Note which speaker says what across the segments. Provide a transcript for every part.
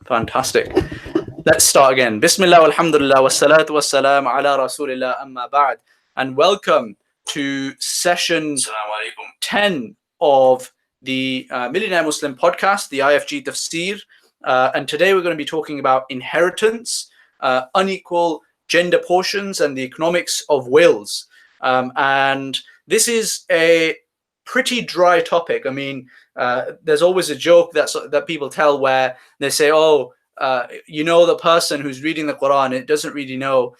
Speaker 1: Fantastic. Let's start again. Bismillah, alhamdulillah, wassalatu wassalam ala rasulillah, amma ba'd. And welcome to session 10 of the Millionaire Muslim podcast, the IFG Tafseer. And today we're going to be talking about inheritance, unequal gender portions, and the economics of wills. And this is a pretty dry topic. I mean, there's always a joke that people tell where they say, the person who's reading the Quran, it doesn't really know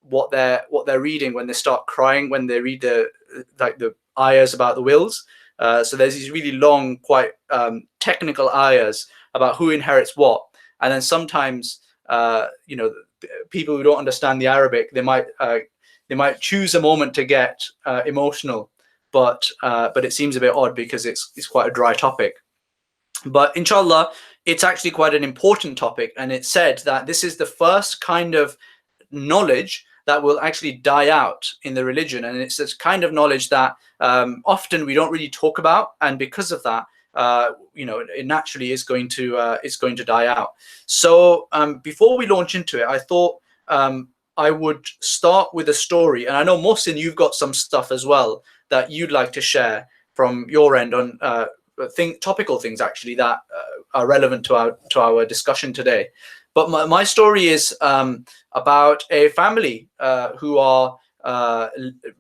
Speaker 1: what they're reading when they start crying when they read the ayahs about the wills. So there's these really long, quite technical ayahs about who inherits what, and then sometimes people who don't understand the Arabic, they might choose a moment to get emotional, but it seems a bit odd because it's quite a dry topic. But inshallah, it's actually quite an important topic, and it's said that this is the first kind of knowledge that will actually die out in the religion, and it's this kind of knowledge that often we don't really talk about, and because of that, it naturally is going to die out. So before we launch into it, I thought I would start with a story, and I know Mohsin, you've got some stuff as well that you'd like to share from your end on topical things actually that are relevant to our discussion today. But my story is about a family who are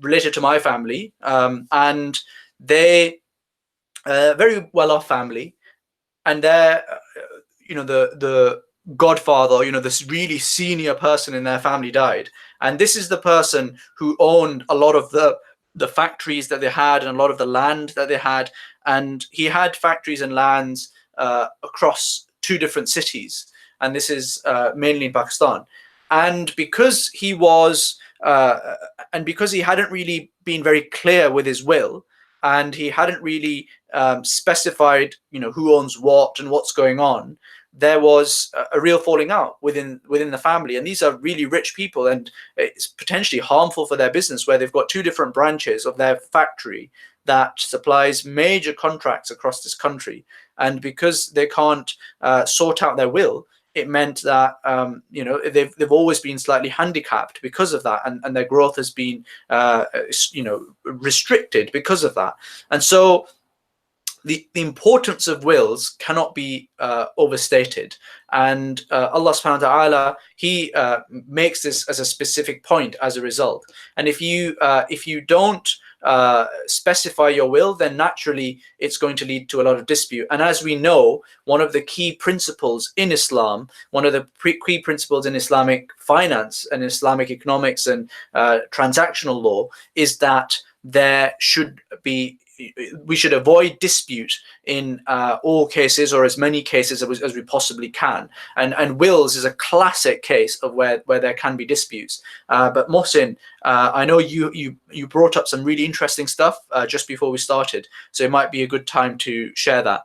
Speaker 1: related to my family, and they very well-off family, and they're the godfather, this really senior person in their family died, and this is the person who owned a lot of the factories that they had and a lot of the land that they had, and he had factories and lands across 2 different cities, and this is mainly in Pakistan. And because he hadn't really been very clear with his will, and he hadn't really specified who owns what and what's going on, there was a real falling out within the family. And these are really rich people, and it's potentially harmful for their business, where they've got 2 different branches of their factory that supplies major contracts across this country. And because they can't sort out their will, it meant that they've always been slightly handicapped because of that, and their growth has been restricted because of that. And so the importance of wills cannot be overstated, and Allah subhanahu wa ta'ala, he makes this as a specific point as a result. And if you don't specify your will, then naturally it's going to lead to a lot of dispute. And as we know, one of the key principles in Islam, one of the key principles in Islamic finance and Islamic economics and transactional law is that we should avoid dispute in all cases, or as many cases as we possibly can. And wills is a classic case of where there can be disputes. But Mohsin, I know you brought up some really interesting stuff just before we started, so it might be a good time to share that.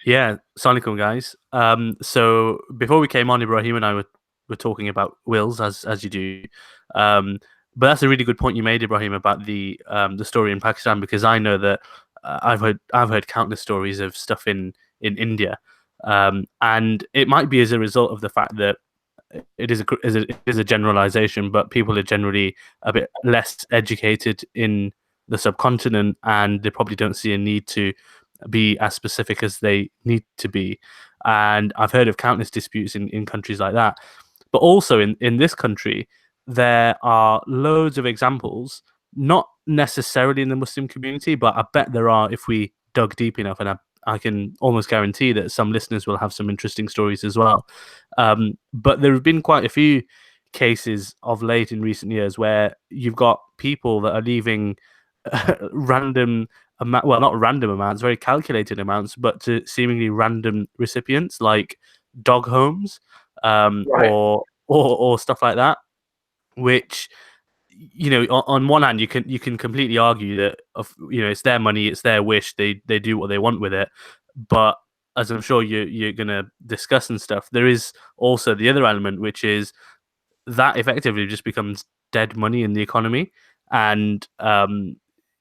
Speaker 2: Yeah, assalamu alaikum, guys. So before we came on, Ibrahim and I were talking about wills, as you do. But that's a really good point you made, Ibrahim, about the story in Pakistan, because I know that I've heard countless stories of stuff in India, and it might be as a result of the fact that it is a generalization, but people are generally a bit less educated in the subcontinent, and they probably don't see a need to be as specific as they need to be. And I've heard of countless disputes in countries like that. But also in this country, there are loads of examples, not necessarily in the Muslim community, but I bet there are if we dug deep enough, and I can almost guarantee that some listeners will have some interesting stories as well. But there have been quite a few cases of late in recent years where you've got people that are leaving random not random amounts, very calculated amounts, but to seemingly random recipients, like dog homes,
Speaker 1: Right.
Speaker 2: or stuff like that, which, on one hand you can completely argue that it's their money, it's their wish, they do what they want with it. But as I'm sure you're gonna discuss and stuff, there is also the other element, which is that effectively just becomes dead money in the economy, and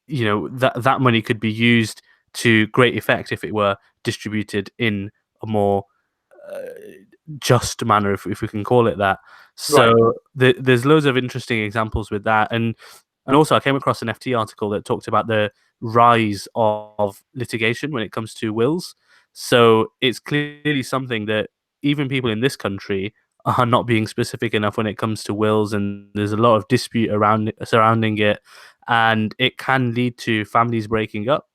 Speaker 2: that money could be used to great effect if it were distributed in a more just manner, if we can call it that. So there's loads of interesting examples with that, and also I came across an FT article that talked about the rise of litigation when it comes to wills. So it's clearly something that even people in this country are not being specific enough when it comes to wills, and there's a lot of dispute surrounding it, and it can lead to families breaking up.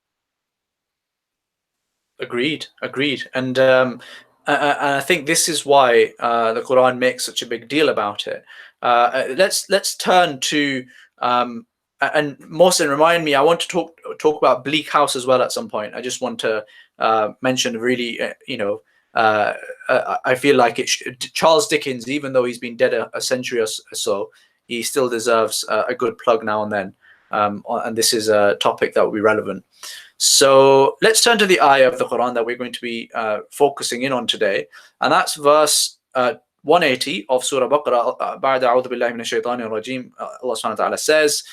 Speaker 1: Agreed. And I think this is why the Quran makes such a big deal about it. Let's turn to and Mohsen, remind me. I want to talk about Bleak House as well at some point. I just want to mention really, I feel like Charles Dickens, even though he's been dead a century or so, he still deserves a good plug now and then. And this is a topic that will be relevant. So let's turn to the ayah of the Quran that we're going to be focusing in on today, and that's verse 180 of Surah Baqarah. بعد أعوذ بالله من الشيطان الرجيم. Allah subhanahu wa ta'ala says,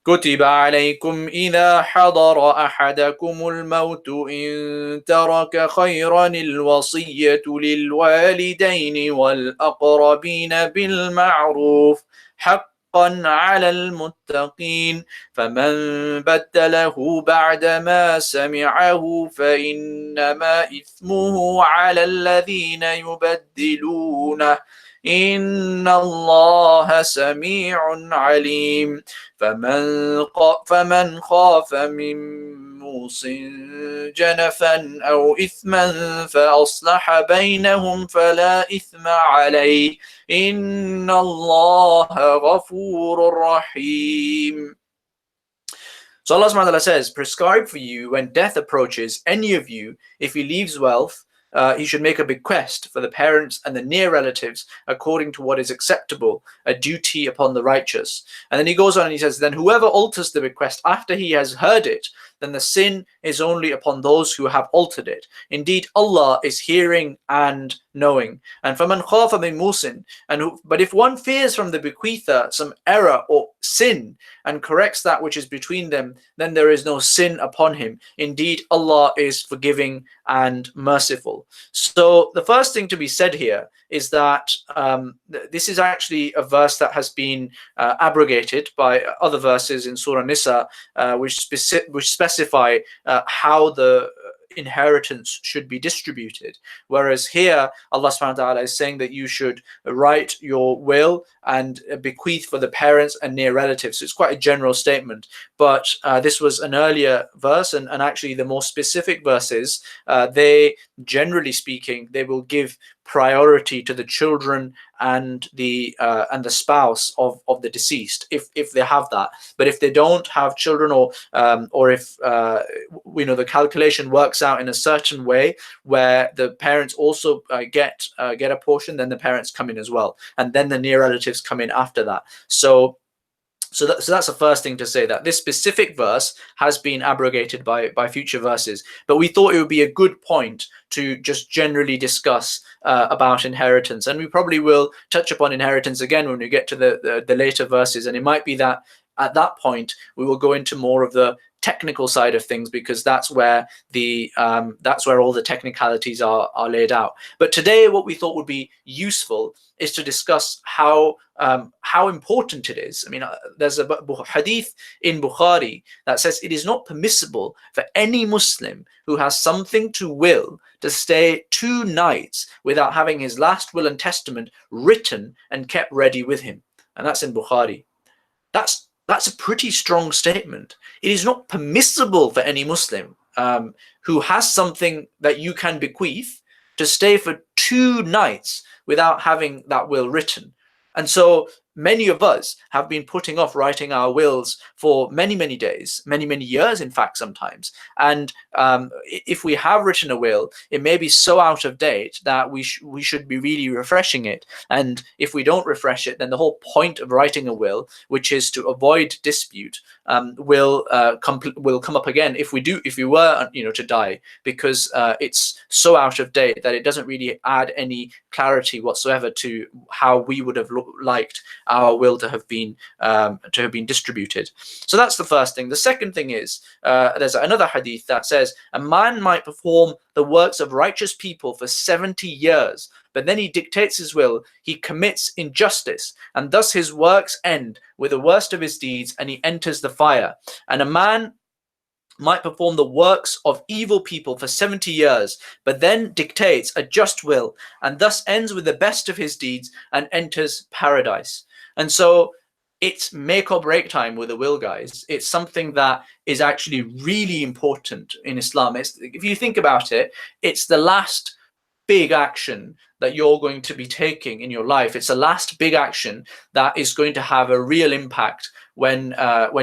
Speaker 1: كتب عليكم إذا حضر أحدكم الموت إن ترك خيرا الوصية للوالدين والأقربين بالمعروف حقا على المتقين فمن بدله بعدما سمعه فإنما إثمه على الذين يبدلونه إن الله سميع عليم فمن خاف من موص جنفا أو إثما فأصلح بينهم فلا إثم عليه إن الله غفور رحيم. So Allah subhanahu wa ta'ala says, prescribe for you when death approaches any of you, if he leaves wealth, he should make a bequest for the parents and the near relatives according to what is acceptable, a duty upon the righteous. And then he goes on and he says, then whoever alters the bequest after he has heard it, then the sin is only upon those who have altered it. Indeed, Allah is hearing and knowing. And فَمَنْ خَافَ مِنْ مُوسٍ, but if one fears from the bequeather some error or sin and corrects that which is between them, then there is no sin upon him. Indeed, Allah is forgiving and merciful. So the first thing to be said here is that this is actually a verse that has been abrogated by other verses in Surah Nisa, which specify how the inheritance should be distributed. Whereas here, Allah subhanahu wa ta'ala is saying that you should write your will and bequeath for the parents and near relatives. So it's quite a general statement. But this was an earlier verse, and actually the more specific verses, they, generally speaking, they will give priority to the children and the spouse of the deceased, if they have that. But if they don't have children, or if the calculation works out in a certain way where the parents also get a portion, then the parents come in as well, and then the near relatives come in after that. So that's the first thing to say, that this specific verse has been abrogated by future verses. But we thought it would be a good point to just generally discuss about inheritance, and we probably will touch upon inheritance again when we get to the later verses. And it might be that at that point we will go into more of the technical side of things, because that's where all the technicalities are laid out. But today, what we thought would be useful is to discuss how important it is. I mean, there's a hadith in Bukhari that says it is not permissible for any Muslim who has something to will to stay 2 nights without having his last will and testament written and kept ready with him. And that's in Bukhari. That's a pretty strong statement. It is not permissible for any Muslim who has something that you can bequeath to stay for 2 nights without having that will written. And so many of us have been putting off writing our wills for many, many days, many, many years, in fact, sometimes. And if we have written a will, it may be so out of date that we should be really refreshing it. And if we don't refresh it, then the whole point of writing a will, which is to avoid dispute, will come up again if we were to die, because it's so out of date that it doesn't really add any clarity whatsoever to how we would have liked our will to have been distributed. So that's the first thing. The second thing is there's another hadith that says a man might perform the works of righteous people for 70 years, but then he dictates his will, he commits injustice, and thus his works end with the worst of his deeds, and he enters the fire. And a man might perform the works of evil people for 70 years, but then dictates a just will, and thus ends with the best of his deeds and enters paradise. And so it's make or break time with a will, guys. It's something that is actually really important in Islam. If you think about it, it's the last big action that you're going to be taking in your life. It's the last big action that is going to have a real impact when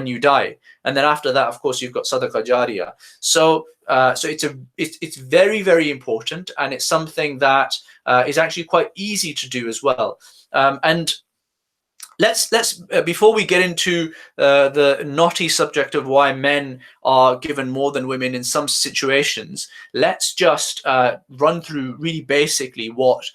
Speaker 1: you die. And then after that, of course, you've got sadaqah jariyah. So it's very, very important, and it's something that is actually quite easy to do as well. And let's before we get into the knotty subject of why men are given more than women in some situations, let's just run through really basically what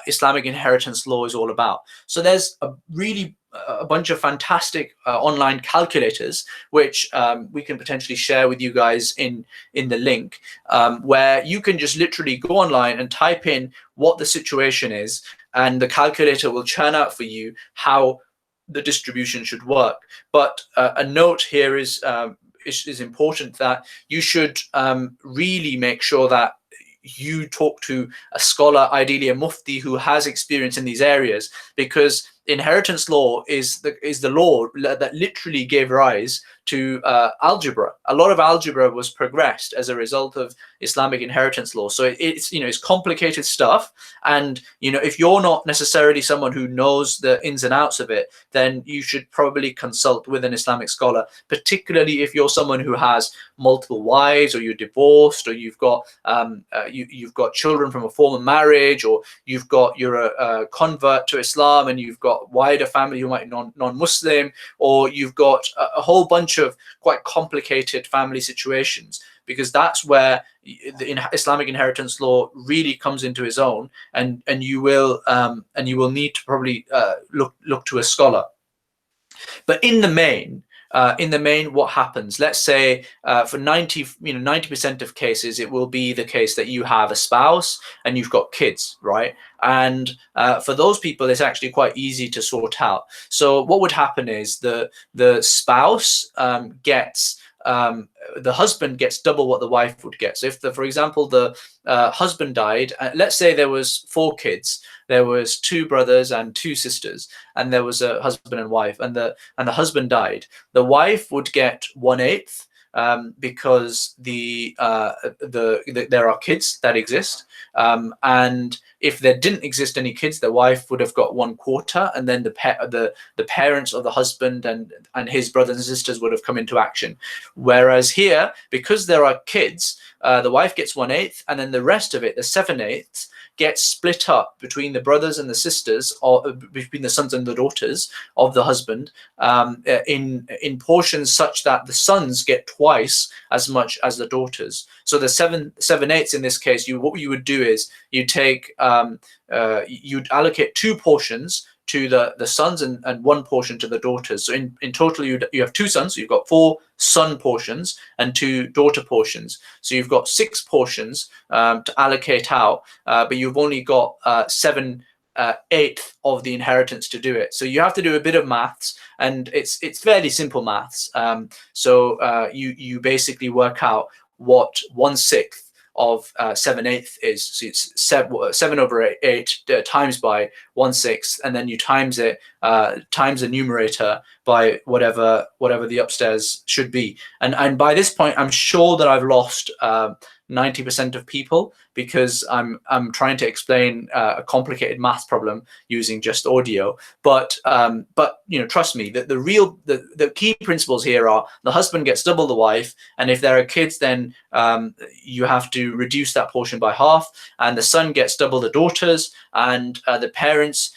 Speaker 1: Islamic inheritance law is all about. So there's a bunch of fantastic online calculators which we can potentially share with you guys in the link, where you can just literally go online and type in what the situation is, and the calculator will churn out for you how the distribution should work. But a note here is important, that you should really make sure that you talk to a scholar, ideally a mufti who has experience in these areas, because inheritance law is the law that literally gave rise to algebra. A lot of algebra was progressed as a result of Islamic inheritance law. So it's complicated stuff, and if you're not necessarily someone who knows the ins and outs of it, then you should probably consult with an Islamic scholar, particularly if you're someone who has multiple wives, or you're divorced, or you've got children from a former marriage, or you're a convert to Islam and you've got wider family who might be non-Muslim, or you've got a whole bunch of quite complicated family situations, because that's where the Islamic inheritance law really comes into its own, and you will need to probably look to a scholar. But in the main, what happens? Let's say for 90% of cases, it will be the case that you have a spouse and you've got kids, right? And for those people, it's actually quite easy to sort out. So what would happen is the spouse gets the husband gets double what the wife would get. So if for example, the husband died, let's say there was 4 kids, there was 2 brothers and 2 sisters, and there was a husband and wife, and the husband died, the wife would get 1/8, because there are kids that exist, and if there didn't exist any kids, the wife would have got 1/4, and then the parents of the husband and his brothers and sisters would have come into action. Whereas here, because there are kids, the wife gets 1/8, and then the rest of it, the 7/8, gets split up between the brothers and the sisters, or between the sons and the daughters of the husband, in portions such that the sons get twice as much as the daughters. So the 7/8 in this case, what you would do is you take you'd allocate 2 portions to the sons and 1 portion to the daughters. So in total, you have 2 sons, so you've got 4 son portions and 2 daughter portions. So you've got 6 portions to allocate out, but you've only got 7/8 of the inheritance to do it. So you have to do a bit of maths, and it's fairly simple maths. So you basically work out what 1/6 of 7/8 is. So it's 7/8 times by 1/6, and then you times it times the numerator by whatever the upstairs should be. And by this point, I'm sure that I've lost 90% of people, because I'm trying to explain a complicated math problem using just audio. But trust me, that the key principles here are the husband gets double the wife, and if there are kids, then you have to reduce that portion by half, and the son gets double the daughters, and the parents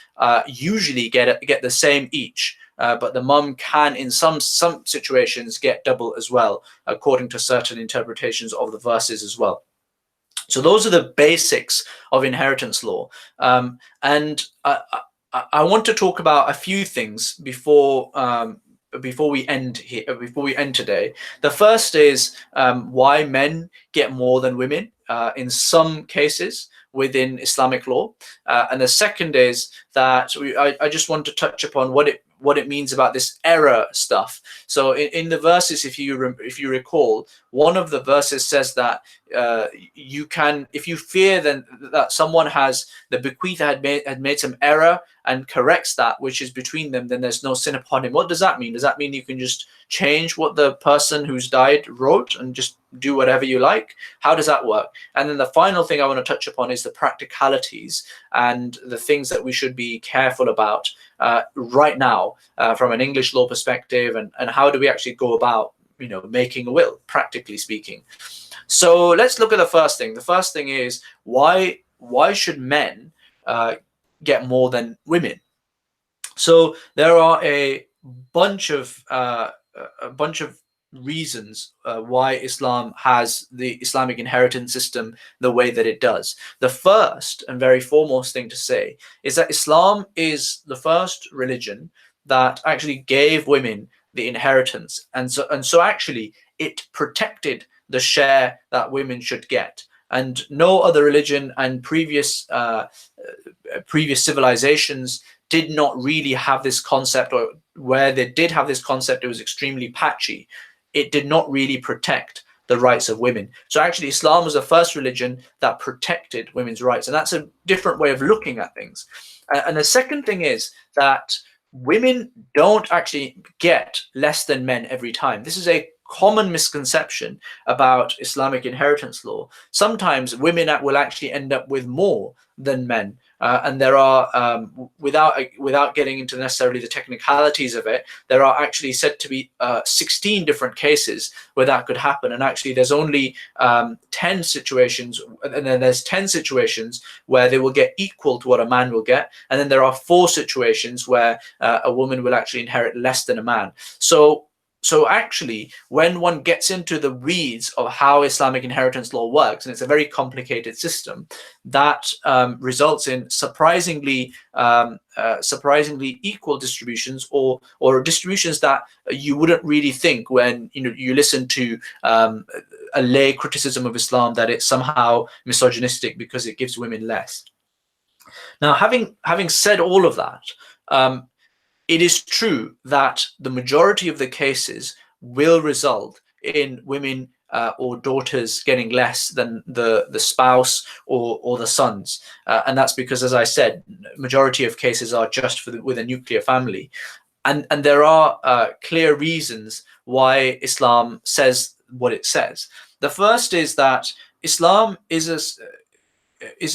Speaker 1: usually get the same each. But the mum can, in some situations, get double as well, according to certain interpretations of the verses as well. So those are the basics of inheritance law. And I want to talk about a few things before we end here, before we end today. The first is why men get more than women in some cases within Islamic law, and the second is that I just want to touch upon what it means about this error stuff. So in the verses, if you recall, one of the verses says that you can, if you fear then that someone has, the bequeather had made some error and corrects that which is between them, then there's no sin upon him. What does that mean? Does that mean you can just change what the person who's died wrote and just do whatever you like? How does that work? And then the final thing I want to touch upon is the practicalities and the things that we should be careful about right now from an English law perspective, and how do we actually go about making a will, practically speaking. So let's look at the first thing. The first thing is why should men get more than women? So there are a bunch of reasons why Islam has the Islamic inheritance system the way that it does. The first and very foremost thing to say is that Islam is the first religion that actually gave women the inheritance, and so actually it protected the share that women should get. And no other religion and previous civilizations did not really have this concept, or where they did have this concept, it was extremely patchy. It did not really protect the rights of women. So actually Islam was the first religion that protected women's rights, and that's a different way of looking at things. And the second thing is that women don't actually get less than men every time. This is a common misconception about Islamic inheritance law. Sometimes women will actually end up with more than men, and there are, without getting into necessarily the technicalities of it, there are actually said to be 16 different cases where that could happen. And actually there's only 10 situations, and then there's 10 situations where they will get equal to what a man will get, and then there are 4 situations where a woman will actually inherit less than a man. So actually, when one gets into the weeds of how Islamic inheritance law works, and it's a very complicated system, that results in surprisingly equal distributions, or distributions that you wouldn't really think when you listen to a lay criticism of Islam, that it's somehow misogynistic because it gives women less. Now, having said all of that, it is true that the majority of the cases will result in women or daughters getting less than the spouse or the sons, and that's because, as I said, majority of cases are just with a nuclear family, and there are clear reasons why Islam says what it says. The first is that Islam is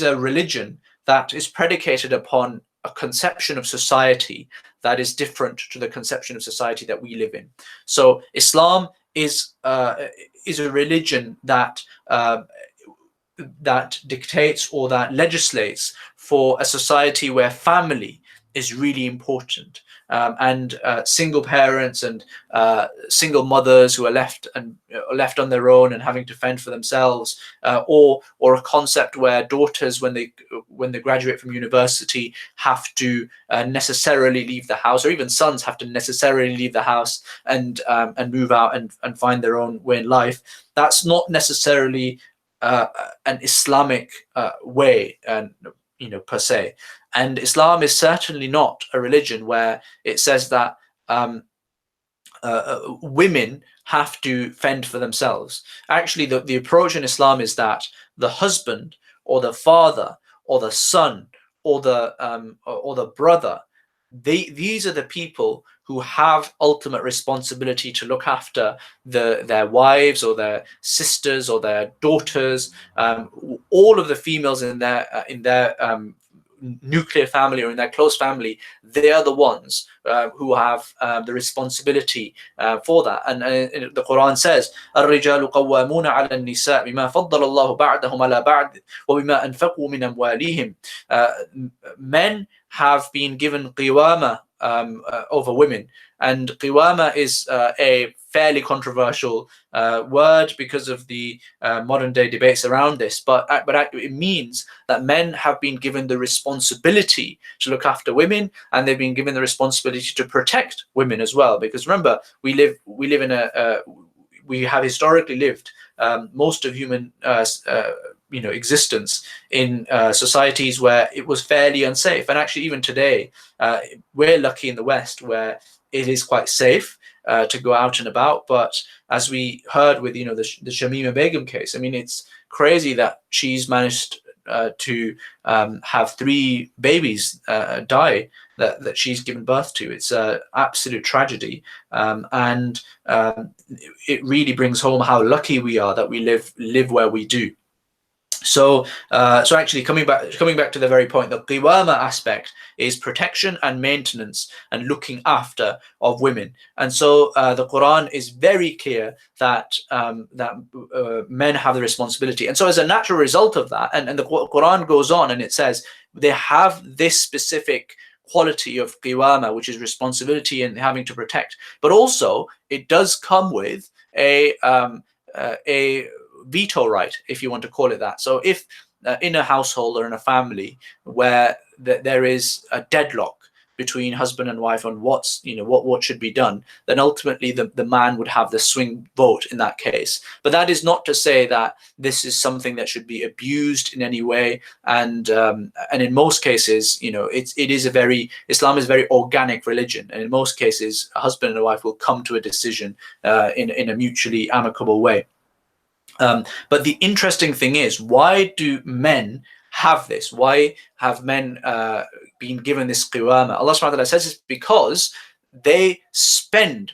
Speaker 1: a religion that is predicated upon a conception of society that is different to the conception of society that we live in. So Islam is a religion that dictates or that legislates for a society where family is really important, and single parents and single mothers who are left on their own and having to fend for themselves, or a concept where daughters, when they graduate from university, have to necessarily leave the house, or even sons have to necessarily leave the house and move out and find their own way in life. That's not necessarily an Islamic way, per se. And Islam is certainly not a religion where it says that women have to fend for themselves. Actually, the approach in Islam is that the husband or the father or the son or the brother, these are the people who have ultimate responsibility to look after their wives or their sisters or their daughters, all of the females in their nuclear family or in their close family. They are the ones who have the responsibility for that. And the Quran says, الرجال قوامون على النساء بما فضل الله بعضهم على بعض وبما أنفقوا من أموالهم. Men have been given qiwama over women. And qiwama is a fairly controversial word because of the modern day debates around this, but it means that men have been given the responsibility to look after women, and they've been given the responsibility to protect women as well. Because remember, we live in we have historically lived most of human existence in societies where it was fairly unsafe. And actually even today, we're lucky in the West where it is quite safe to go out and about. But as we heard with the Shamima Begum case, I mean, it's crazy that she's managed to have 3 babies die that she's given birth to. It's an absolute tragedy, and it really brings home how lucky we are that we live where we do. So actually coming back to the very point, the qiwama aspect is protection and maintenance and looking after of women. And so the Quran is very clear that men have the responsibility. And so as a natural result of that, and the Quran goes on and it says they have this specific quality of qiwama, which is responsibility and having to protect, but also it does come with a veto right, if you want to call it that. So if in a household or in a family where there is a deadlock between husband and wife on what should be done, then ultimately the man would have the swing vote in that case. But that is not to say that this is something that should be abused in any way. And in most cases, Islam is a very organic religion, and in most cases, a husband and a wife will come to a decision in a mutually amicable way. But the interesting thing is, why do men have this? Why have men been given this qiwama? Allah subhanahu wa ta'ala says it's because they spend,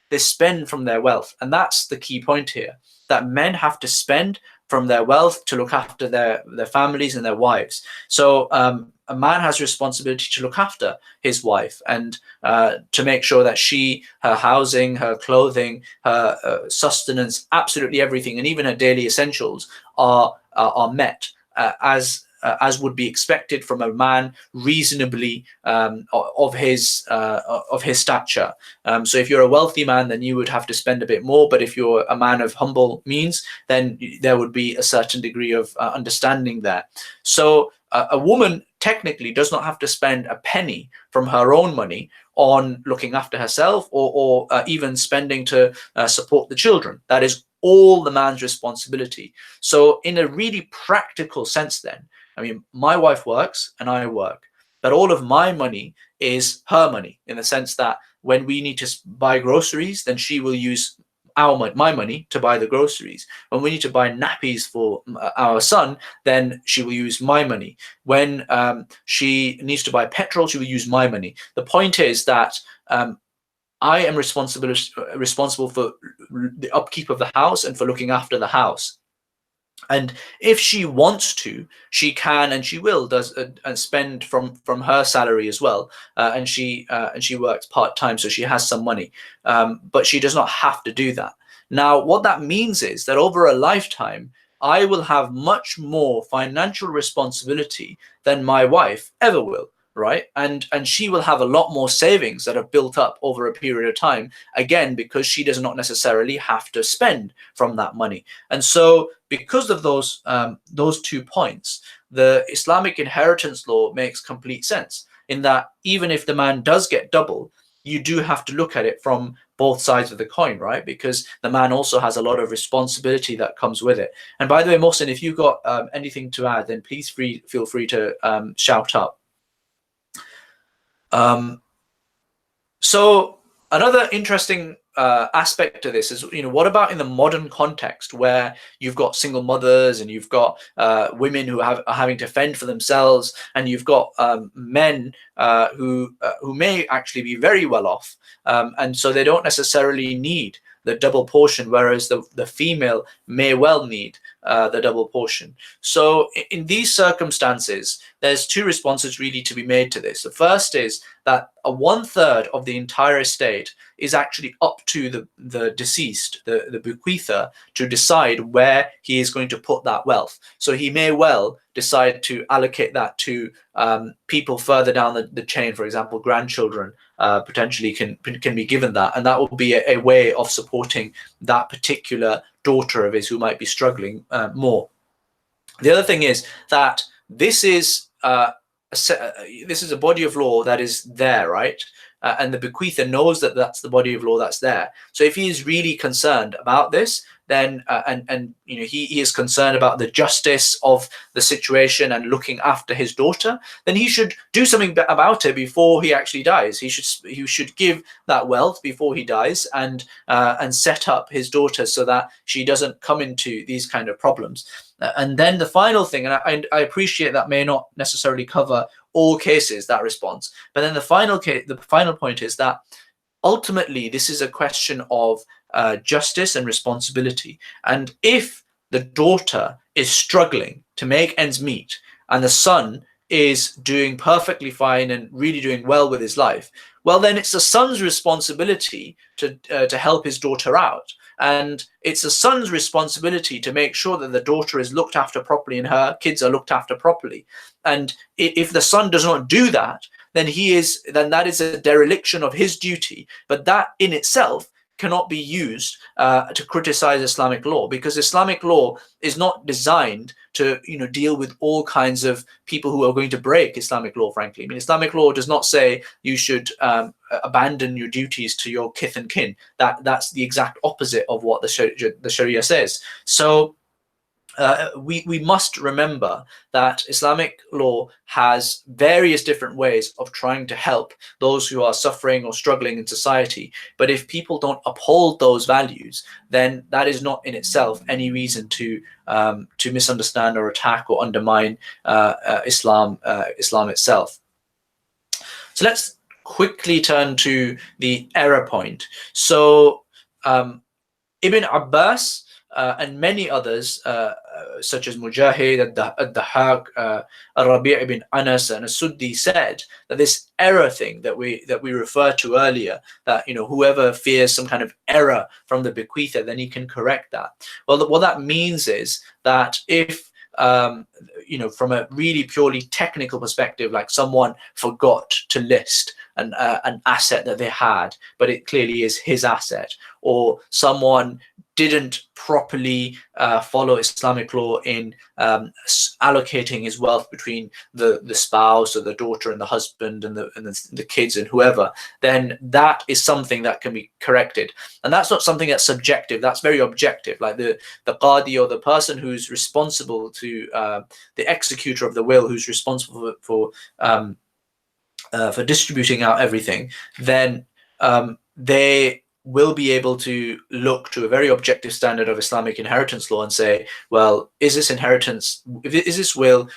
Speaker 1: they spend from their wealth. And that's the key point here, that men have to spend from their wealth to look after their families and their wives. So a man has responsibility to look after his wife and to make sure that her housing, her clothing, her sustenance, absolutely everything, and even her daily essentials are met as would be expected from a man reasonably of his stature. So if you're a wealthy man, then you would have to spend a bit more. But if you're a man of humble means, then there would be a certain degree of understanding there. So a woman technically does not have to spend a penny from her own money on looking after herself or even spending to support the children. That is all the man's responsibility. So in a really practical sense then, I mean, my wife works and I work, but all of my money is her money, in the sense that when we need to buy groceries, then she will use my money to buy the groceries. When we need to buy nappies for our son, then she will use my money. When she needs to buy petrol, she will use my money. The point is that I am responsible for the upkeep of the house and for looking after the house. And if she wants to, she can and she will and spend from her salary as well. And she works part-time, so she has some money. But she does not have to do that. Now, what that means is that over a lifetime, I will have much more financial responsibility than my wife ever will. Right, and she will have a lot more savings that have built up over a period of time, again because she does not necessarily have to spend from that money. And so because of those 2 points, the Islamic inheritance law makes complete sense, in that even if the man does get double, you do have to look at it from both sides of the coin, right? Because the man also has a lot of responsibility that comes with it. And by the way, Mohsin, if you've got anything to add, then please feel free to shout up. So another interesting aspect to this is, what about in the modern context where you've got single mothers and you've got women who are having to fend for themselves, and you've got men who may actually be very well off, and so they don't necessarily need the double portion, whereas the female may well need the double portion. So in these circumstances, there's two responses really to be made to this. The first is that a 1/3 of the entire estate is actually up to the deceased, the bequeather, to decide where he is going to put that wealth. So he may well decide to allocate that to people further down the chain. For example, grandchildren potentially can be given that, and that will be a way of supporting that particular daughter of his who might be struggling more. The other thing is that this is a body of law that is there, right? And the bequeather knows that that's the body of law that's there. So if he is really concerned about this, then he is concerned about the justice of the situation and looking after his daughter, then he should do something about it before he actually dies. He should give that wealth before he dies and set up his daughter so that she doesn't come into these kind of problems. And then the final thing, and I appreciate that may not necessarily cover all cases, that response, but then the final point is that ultimately this is a question of justice and responsibility. And if the daughter is struggling to make ends meet and the son is doing perfectly fine and really doing well with his life, well, then it's the son's responsibility to help his daughter out. And it's the son's responsibility to make sure that the daughter is looked after properly and her kids are looked after properly. And if the son does not do that, then that is a dereliction of his duty. But that in itself cannot be used to criticize Islamic law, because Islamic law is not designed to deal with all kinds of people who are going to break Islamic law, frankly. I mean, Islamic law does not say you should abandon your duties to your kith and kin. That's the exact opposite of what the Sharia says. So we must remember that Islamic law has various different ways of trying to help those who are suffering or struggling in society. But if people don't uphold those values, then that is not in itself any reason to misunderstand or attack or undermine Islam itself. So let's quickly turn to the error point. So Ibn Abbas and many others, such as Mujahid, Ad-Dahhak, Rabi' ibn Anas, and As-Suddi, said that this error thing that we referred to earlier, that whoever fears some kind of error from the bequeather, then he can correct that. Well, what that means is that if from a really purely technical perspective, like someone forgot to list an asset that they had, but it clearly is his asset, or someone didn't properly follow Islamic law in allocating his wealth between the spouse or the daughter and the husband and the kids and whoever, then that is something that can be corrected. And that's not something that's subjective, that's very objective. Like the qadi, or the person who's responsible to the executor of the will, who's responsible for distributing out everything, then they will be able to look to a very objective standard of Islamic inheritance law and say, well, is this will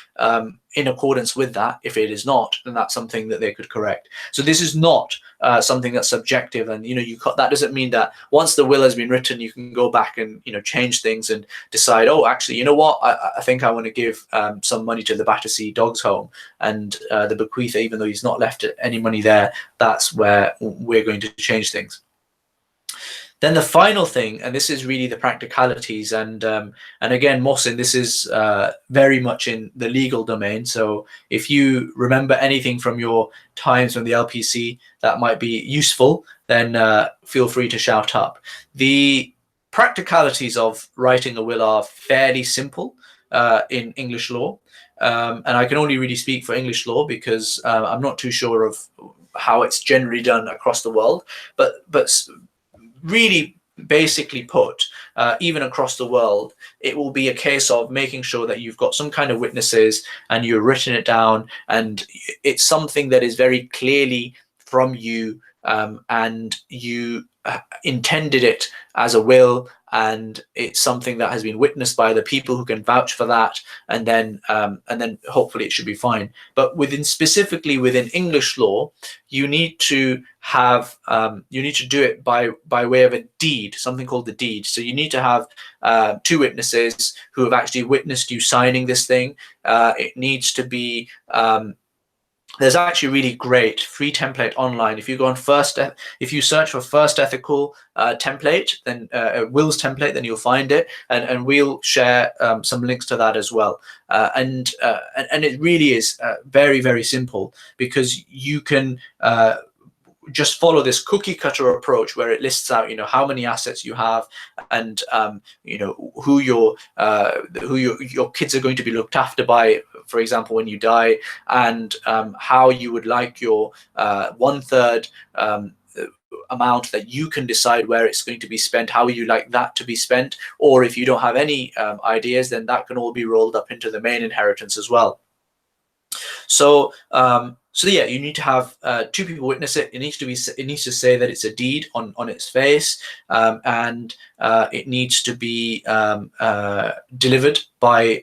Speaker 1: in accordance with that? If it is not, then that's something that they could correct. So this is not something that's subjective, and that doesn't mean that once the will has been written, you can go back and change things and decide, oh, actually, what, I think I want to give some money to the Battersea Dogs Home, and the bequeather, even though he's not left any money there, that's where we're going to change things. Then the final thing, and this is really the practicalities, and again, Mohsin, this is very much in the legal domain. So if you remember anything from your times from the LPC that might be useful, then feel free to shout up. The practicalities of writing a will are fairly simple in English law, and I can only really speak for English law because I'm not too sure of how it's generally done across the world, but really basically put, even across the world, it will be a case of making sure that you've got some kind of witnesses and you've written it down, and it's something that is very clearly from you, and you intended it as a will, and it's something that has been witnessed by the people who can vouch for that, and then hopefully it should be fine. But specifically within English law, you need to have you need to do it by way of a deed, something called the deed. So you need to have two witnesses who have actually witnessed you signing this thing. It needs to be there's actually a really great free template online. If you go on if you search for First Ethical template, then Will's template, then you'll find it, and we'll share some links to that as well. And it really is very, very simple, because you can just follow this cookie cutter approach where it lists out, how many assets you have, and who your kids are going to be looked after by, for example, when you die, and how you would like your 1/3 amount that you can decide where it's going to be spent, how you like that to be spent. Or if you don't have any ideas, then that can all be rolled up into the main inheritance as well. So yeah, you need to have two people witness it. It needs to say that it's a deed on its face, and it needs to be delivered by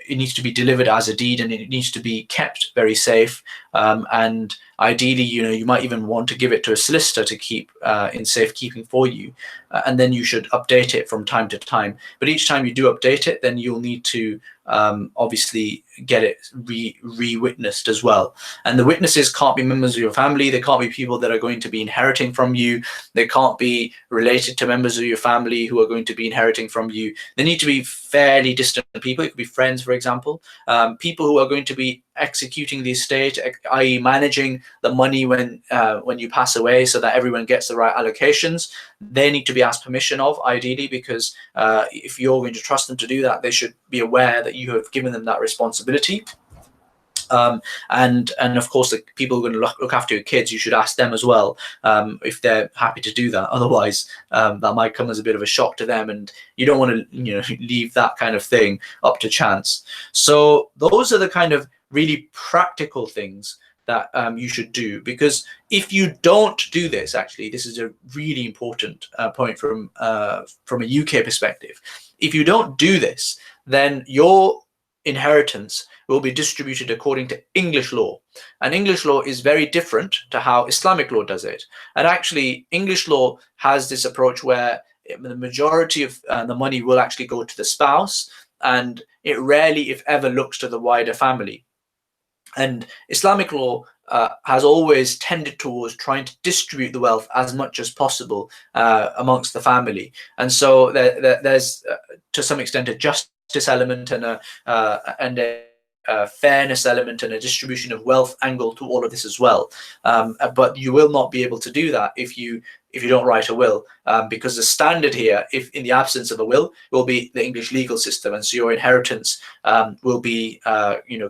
Speaker 1: it needs to be delivered as a deed, and it needs to be kept very safe. And ideally, you might even want to give it to a solicitor to keep in safekeeping for you, and then you should update it from time to time. But each time you do update it, then you'll need to obviously get it re-witnessed as well. And the witnesses can't be members of your family. They can't be people that are going to be inheriting from you. They can't be related to members of your family who are going to be inheriting from you. They need to be fairly distant people. It could be friends, for example, people who are going to be executing the estate, i.e. managing the money when you pass away, so that everyone gets the right allocations. They need to be asked permission of, ideally, because if you're going to trust them to do that, they should be aware that you have given them that responsibility. And of course, the people who are going to look after your kids, you should ask them as well if they're happy to do that. Otherwise, that might come as a bit of a shock to them, and you don't want to leave that kind of thing up to chance. So those are the kind of really practical things that you should do, because if you don't do this, actually, this is a really important point from a UK perspective. If you don't do this, then your inheritance will be distributed according to English law. And English law is very different to how Islamic law does it. And actually, English law has this approach where the majority of the money will actually go to the spouse, and it rarely, if ever, looks to the wider family. And Islamic law has always tended towards trying to distribute the wealth as much as possible amongst the family. And so there's, to some extent, a justice element and a fairness element and a distribution of wealth angle to all of this as well. But you will not be able to do that if you don't write a will, because the standard here, if in the absence of a will be the English legal system, and so your inheritance will be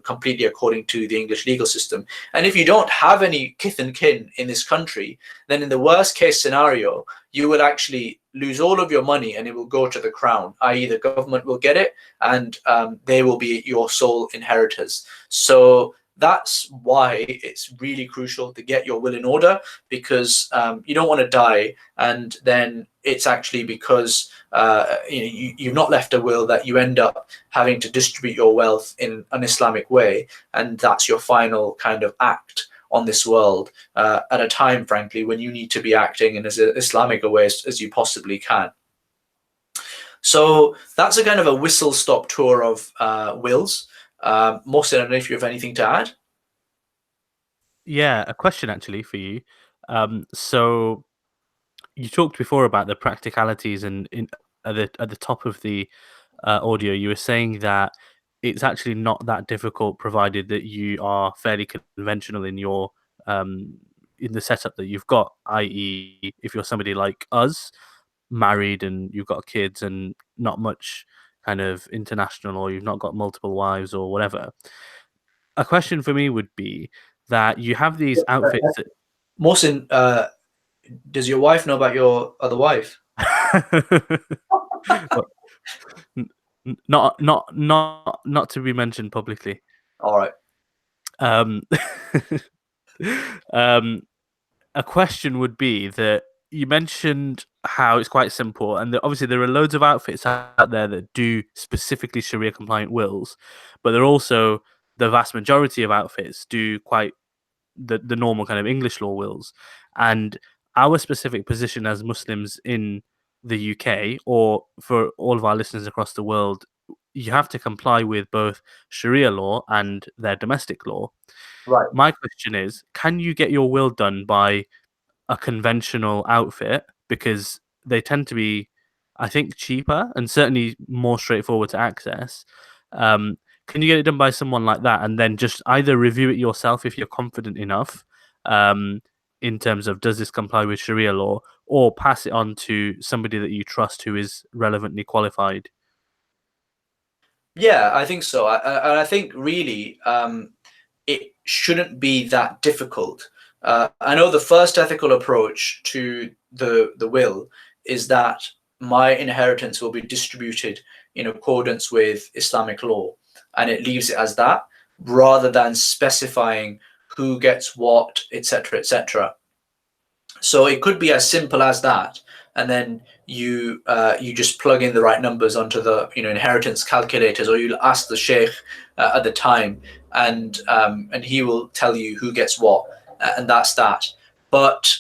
Speaker 1: completely according to the English legal system. And if you don't have any kith and kin in this country, then in the worst case scenario, you will actually lose all of your money, and it will go to the crown, i.e. the government will get it, and they will be your sole inheritors. So that's why it's really crucial to get your will in order, because you don't want to die and then it's actually because you've not left a will that you end up having to distribute your wealth in an Islamic way, and that's your final kind of act on this world at a time, frankly, when you need to be acting in as Islamic a way as you possibly can. So that's a kind of a whistle-stop tour of wills. Mohsin, I don't know if you have anything to add.
Speaker 2: Yeah, a question actually for you. So you talked before about the practicalities, and at the top of the audio, you were saying that it's actually not that difficult, provided that you are fairly conventional in your in the setup that you've got. I.e., if you're somebody like us, married and you've got kids and not much kind of international, or you've not got multiple wives or whatever. A question for me would be that you have these outfits that
Speaker 1: Mohsin, does your wife know about your other wife?
Speaker 2: Well, not to be mentioned publicly.
Speaker 1: All right.
Speaker 2: Um, um, a question would be that you mentioned how it's quite simple, and that obviously there are loads of outfits out there that do specifically Sharia compliant wills, but there are also the vast majority of outfits do quite the normal kind of English law wills. And our specific position as Muslims in the UK, or for all of our listeners across the world, you have to comply with both Sharia law and their domestic law.
Speaker 1: Right.
Speaker 2: My question is, can you get your will done by a conventional outfit? Because they tend to be, I think, cheaper and certainly more straightforward to access. Um, can you get it done by someone like that, and then just either review it yourself if you're confident enough, um, in terms of does this comply with Sharia law, or pass it on to somebody that you trust who is relevantly qualified?
Speaker 1: Yeah, I think so. I think really it shouldn't be that difficult. I know the first ethical approach to the will is that my inheritance will be distributed in accordance with Islamic law, and it leaves it as that rather than specifying who gets what, etc., etc. So it could be as simple as that, and then you just plug in the right numbers onto the inheritance calculators, or you'll ask the sheikh at the time, and he will tell you who gets what, and that's that. But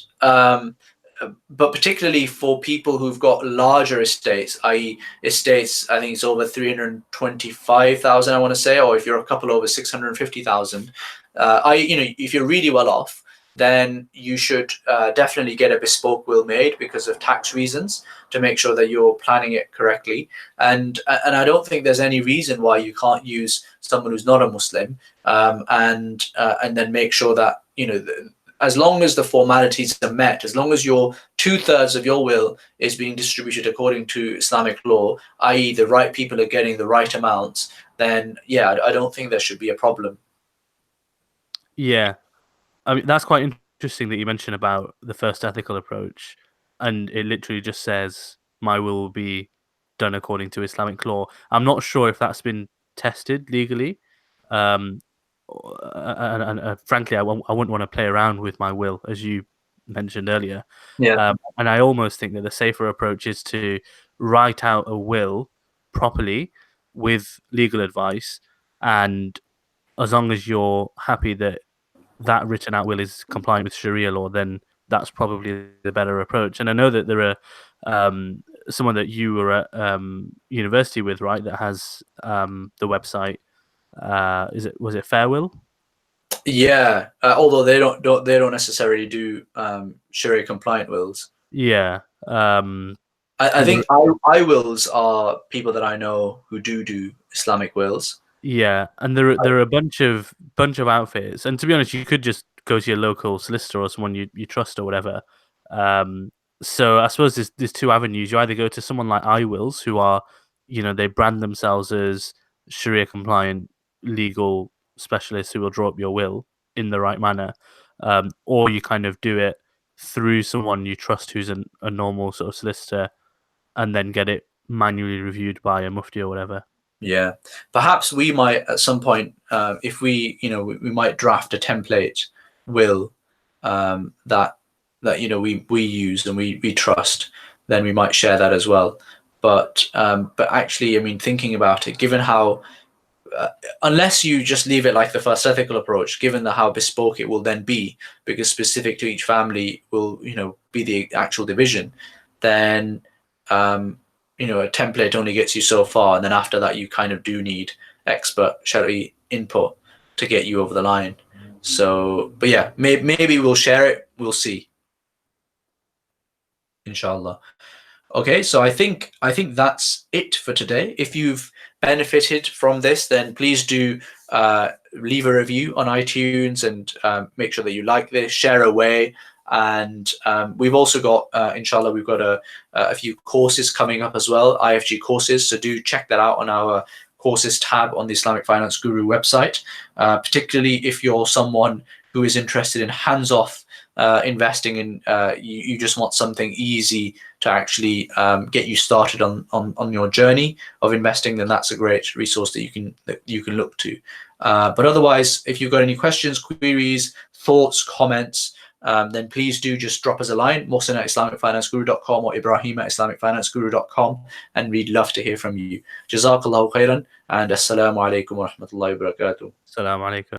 Speaker 1: but particularly for people who've got larger estates, i.e., estates, I think it's over 325,000, I want to say, or if you're a couple over 650,000, if you're really well off, then you should definitely get a bespoke will made because of tax reasons, to make sure that you're planning it correctly. And I don't think there's any reason why you can't use someone who's not a Muslim, and then make sure that as long as the formalities are met, as long as your 2/3 of your will is being distributed according to Islamic law, i.e., the right people are getting the right amounts, then yeah, I don't think there should be a problem.
Speaker 2: Yeah, I mean, that's quite interesting that you mentioned about the first ethical approach, and it literally just says my will be done according to Islamic law. I'm not sure if that's been tested legally, um, and frankly, I wouldn't want to play around with my will, as you mentioned earlier.
Speaker 1: Yeah.
Speaker 2: And I almost think that the safer approach is to write out a will properly with legal advice, and as long as you're happy that that written out will is compliant with Sharia law, then that's probably the better approach. And I know that there are someone that you were at university with, right, that has the website. Was it Fairwill?
Speaker 1: Yeah, although they don't necessarily do Sharia compliant wills.
Speaker 2: Yeah.
Speaker 1: I
Speaker 2: And there,
Speaker 1: think I wills are people that I know who do Islamic wills.
Speaker 2: yeah, and there are a bunch of outfits. And to be honest, you could just go to your local solicitor or someone you trust or whatever. Um, so I suppose there's two avenues. You either go to someone like iWills, who are, they brand themselves as Sharia compliant legal specialists who will draw up your will in the right manner, or you kind of do it through someone you trust who's a normal sort of solicitor, and then get it manually reviewed by a mufti or whatever.
Speaker 1: Yeah, perhaps we might at some point, if we might draft a template will, that we use and we trust, then we might share that as well. But actually, I mean, thinking about it, given how unless you just leave it like the first ethical approach, given how bespoke it will then be, because specific to each family will be the actual division, then a template only gets you so far, and then after that you kind of do need expert Shari input to get you over the line. So, but yeah, maybe we'll share it. We'll see, inshallah. Okay, so I think that's it for today. If you've benefited from this, then please do leave a review on iTunes, and make sure that you like this, share away. And we've also got, inshallah, we've got a few courses coming up as well, IFG courses. So do check that out on our courses tab on the Islamic Finance Guru website, particularly if you're someone who is interested in hands-off investing, and you just want something easy to actually get you started on your journey of investing, then that's a great resource that you can look to. But otherwise, if you've got any questions, queries, thoughts, comments, then please do just drop us a line, Mohsin at IslamicFinanceGuru.com or Ibrahim at IslamicFinanceGuru.com, and we'd love to hear from you. Jazakallahu khairan, and assalamu alaikum wa rahmatullahi wa barakatuh.
Speaker 2: Assalamu alaikum.